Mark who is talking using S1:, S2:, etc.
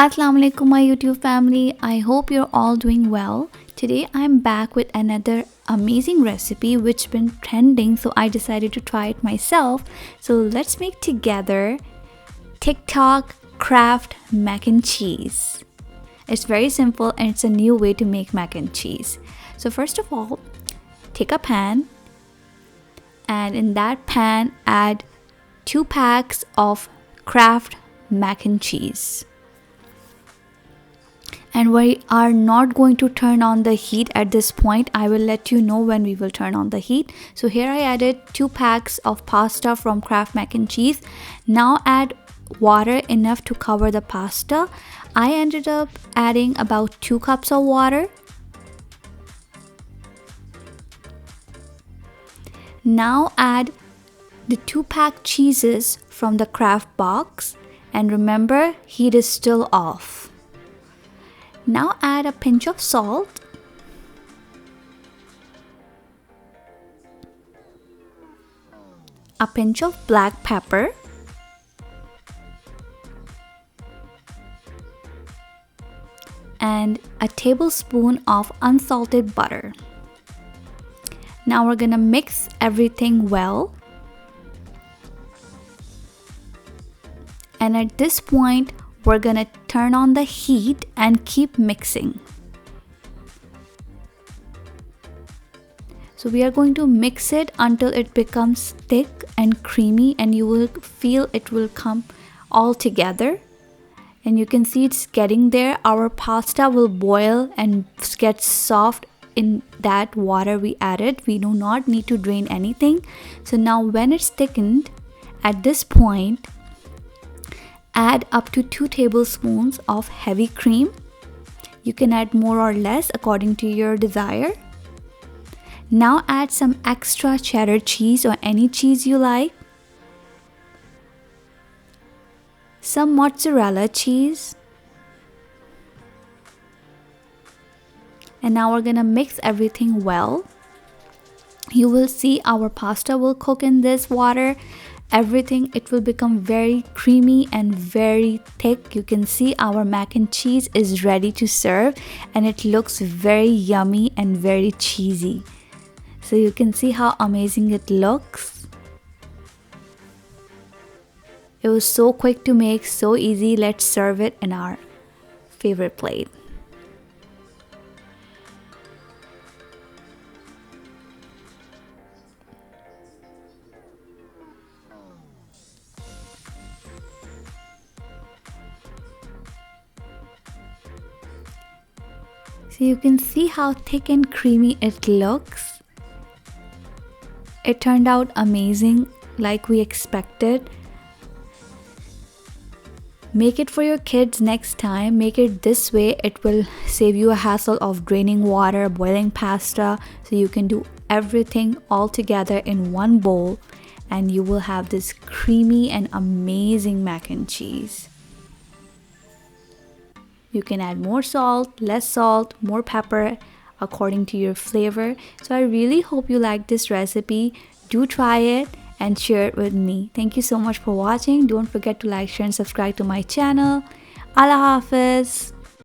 S1: Assalamu alaikum my YouTube family. I hope you're all doing well. Today I'm back with another amazing recipe which been trending, so I decided to try it myself. So let's make together TikTok Kraft mac and cheese. It's very simple and it's a new way to make mac and cheese. So first of all, take a pan and in that pan add 2 packs of Kraft mac and cheese. And we are not going to turn on the heat at this point. I will let you know when we will turn on the heat. So here I added 2 packs of pasta from Kraft mac and cheese. Now add water enough to cover the pasta. I ended up adding about 2 cups of water. Now add the 2 pack cheeses from the Kraft box. And remember, heat is still off. Now add a pinch of salt, a pinch of black pepper, and a tablespoon of unsalted butter. Now we're gonna mix everything well. And at this point, we're gonna turn on the heat and keep mixing. So we are going to mix it until it becomes thick and creamy, and you will feel it will come all together. And you can see it's getting there. Our pasta will boil and get soft in that water we added. We do not need to drain anything. So now when it's thickened, at this point, add up to 2 tablespoons of heavy cream. You can add more or less according to your desire. Now add some extra cheddar cheese or any cheese you like. Some mozzarella cheese. And now we're gonna mix everything well. You will see our pasta will cook in this water. Everything, it will become very creamy and very thick. You can see our mac and cheese is ready to serve and it looks very yummy and very cheesy. So you can see how amazing it looks. It was so quick to make, so easy. Let's serve it in our favorite plate. So you can see how thick and creamy it looks. It turned out amazing like we expected. Make it for your kids next time. Make it this way. It will save you a hassle of draining water, boiling pasta. So you can do everything all together in one bowl and you will have this creamy and amazing mac and cheese. You can add more salt, less salt, more pepper according to your flavor. So I really hope you like this recipe. Do try it and share it with me. Thank you so much for watching. Don't forget to like, share and subscribe to my channel. Allah Hafiz.